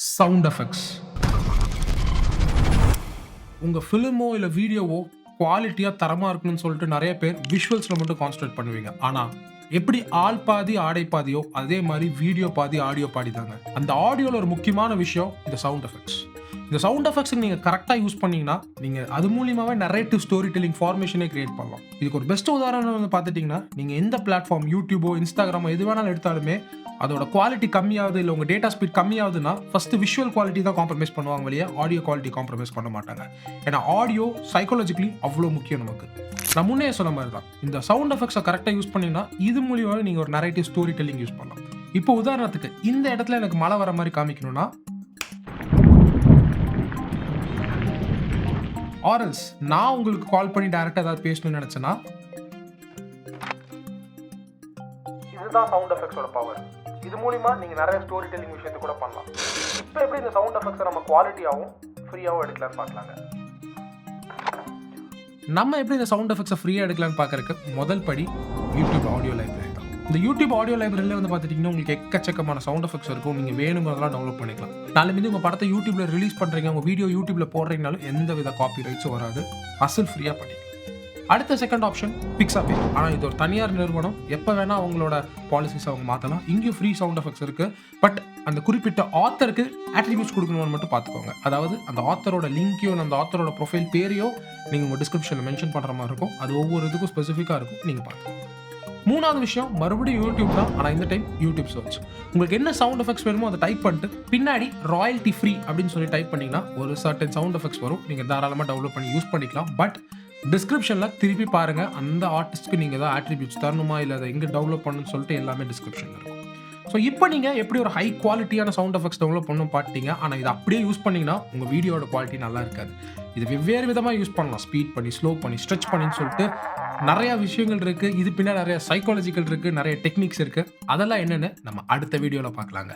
Sound effects. உங்கள் ஃபிலிமோ இல்லை வீடியோவோ குவாலிட்டியாக தரமாக இருக்கணும்னு சொல்லிட்டு நிறைய பேர் விஷுவல்ஸில் மட்டும் கான்சன்ட்ரேட் பண்ணுவீங்க. ஆனால் எப்படி ஆள் பாதி ஆடை பாதியோ அதே மாதிரி வீடியோ பாதி ஆடியோ பாதி தாங்க. அந்த ஆடியோவில் ஒரு முக்கியமான விஷயம் இந்த சவுண்ட் எஃபெக்ட்ஸ். இந்த சவுண்ட் எஃபெக்ட்ஸ் நீங்கள் கரெக்டாக யூஸ் பண்ணீங்கன்னா நீங்கள் அது மூலியமாகவே நரேட்டிவ் ஸ்டோரி டெல்லிங் ஃபார்மேஷனே கிரியேட் பண்ணலாம். இதுக்கு ஒரு பெஸ்ட் உதாரணம் வந்து பார்த்துட்டிங்கன்னா நீங்கள் எந்த பிளாட்ஃபார்ம் யூடியூபோ இன்ஸ்டாகிராமோ எது வேணாலும் எடுத்தாலுமே அதோட குவாலிட்டி கம்மியாகுது இல்லை உங்கள் டேட்டா ஸ்பீட் கம்மியாகுதுன்னா ஃபஸ்ட்டு விஷுவல் குவாலிட்டி தான் காம்ப்ரமைஸ் பண்ணுவாங்க வெளியே, ஆடியோ குவாலிட்டி காம்ப்ரமைஸ் பண்ண மாட்டாங்க. ஏன்னா ஆடியோ சைக்காலஜிக்கலி அவ்வளோ முக்கியம் நமக்கு. நான் முன்னே சொன்ன மாதிரி தான் இந்த சவுண்ட் எஃபெக்ட்ஸை கரெக்டாக யூஸ் பண்ணிங்கன்னா இது மூலியமாக நீங்கள் ஒரு நரேட்டிவ் ஸ்டோரி டெல்லிங் யூஸ் பண்ணலாம். இப்போ உதாரணத்துக்கு இந்த இடத்துல எனக்கு மழை வர மாதிரி காமிக்கணும்னா ஆர்எல்ஸ் நான் உங்களுக்கு கால் பண்ணி டைரக்டாக ஏதாவது பேசணும்னு நினச்சேன்னா இதுதான் சவுண்ட் எஃபெக்ட்ஸோட பவர். இது மூலிமா நீங்கள் நிறைய ஸ்டோரி டெல்லிங் விஷயத்தை கூட பண்ணலாம். இப்போ எப்படி இந்த சவுண்ட் எஃபெக்ட்ஸை நம்ம குவாலிட்டியாகவும் ஃப்ரீயாகவும் எடுக்கலான்னு பார்க்கலாங்க. நம்ம எப்படி இந்த சவுண்ட் எஃபெக்ட்ஸை ஃப்ரீயாக எடுக்கலான்னு பார்க்கறதுக்கு முதல் படி யூடியூப் ஆடியோ லைப்ரரி தான். இந்த யூடியூப் ஆடியோ லைப்ரரியில் வந்து பார்த்துட்டிங்கன்னா உங்களுக்கு எக்கச்சக்கமான சவுண்ட் எஃபெக்ட்ஸ் இருக்கும். நீங்கள் வேணுங்கிறதெல்லாம் டவுன்லோட் பண்ணிக்கலாம். நாலு மீது உங்கள் படத்தை யூடியூப்பில் ரிலீஸ் பண்ணுறீங்க, உங்கள் வீடியோ யூடியூப்பில் போடுறீங்கனாலும் எந்த வித காப்பி ரைட்ஸும் வராது. அசல் ஃப்ரீயாக பண்ணிக்கலாம். அடுத்த செகண்ட் ஆப்ஷன் பிக்ஸாபே. ஆனால் இது ஒரு தனியார் நிறுவனம், எப்போ வேணால் அவங்களோட பாலிசிஸ் அவங்க மாற்றலாம். இங்கேயும் ஃப்ரீ சவுண்ட் எஃபெக்ட்ஸ் இருக்குது. பட் அந்த குறிப்பிட்ட ஆத்தருக்கு ஆட்ரிபியூட்ஸ் கொடுக்கணும்னு மட்டும் பார்த்துக்கோங்க. அதாவது அந்த ஆத்தரோட லிங்க்கையோ அந்த ஆத்தரோட ப்ரொஃபைல் பேரையோ நீங்கள் உங்கள் டிஸ்கிரிப்ஷனில் மென்ஷன் பண்ணுற மாதிரி இருக்கும். அது ஒவ்வொரு இதுக்கும் ஸ்பெசிஃபிக்காக இருக்கும், நீங்கள் பார்த்துக்கோங்க. மூணாவது விஷயம் மறுபடியும் யூடியூப் தான். ஆனால் இந்த டைம் யூடியூப் சர்ச். உங்களுக்கு என்ன சவுண்ட் எஃபெக்ட்ஸ் வேணுமோ அதை டைப் பண்ணிட்டு பின்னாடி ராயல்ட்டி ஃப்ரீ அப்படின்னு சொல்லி டைப் பண்ணிங்கன்னா ஒரு சர்டன் சவுண்ட் எஃபெக்ட்ஸ் வரும். நீங்கள் தாராளமாக டவுன்லோட் பண்ணி யூஸ் பண்ணிக்கலாம். பட் டிஸ்கிரிப்ஷனில் திருப்பி பாருங்கள், அந்த ஆர்டிஸ்ட்க்கு நீங்கள் ஏதாவது ஆட்ரிபியூட்ஸ் தரணுமா இல்லை அதை எங்கே டவுன்லோட் பண்ணணும்னு சொல்லிட்டு எல்லாமே டிஸ்கிரிப்ஷனில் இருக்கும். ஸோ இப்போ நீங்கள் எப்படி ஒரு ஹை குவாலிட்டியான சவுண்ட் எஃபெக்ட்ஸ் டவுன்லோட் பண்ணணும் பார்த்தீங்க. ஆனால் இது அப்படியே யூஸ் பண்ணிங்கன்னா உங்கள் வீடியோட குவாலிட்டி நல்லா இருக்காது. இது வெவ்வேறு விதமாக யூஸ் பண்ணலாம். ஸ்பீட் பண்ணி, ஸ்லோ பண்ணி, ஸ்ட்ரெச் பண்ணின்னு சொல்லிட்டு நிறையா விஷயங்கள் இருக்குது. இது பின்னாடி நிறைய சைக்காலஜிக்கல் இருக்குது, நிறைய டெக்னிக்ஸ் இருக்குது. அதெல்லாம் என்னென்னு நம்ம அடுத்த வீடியோவில் பார்க்கலாங்க.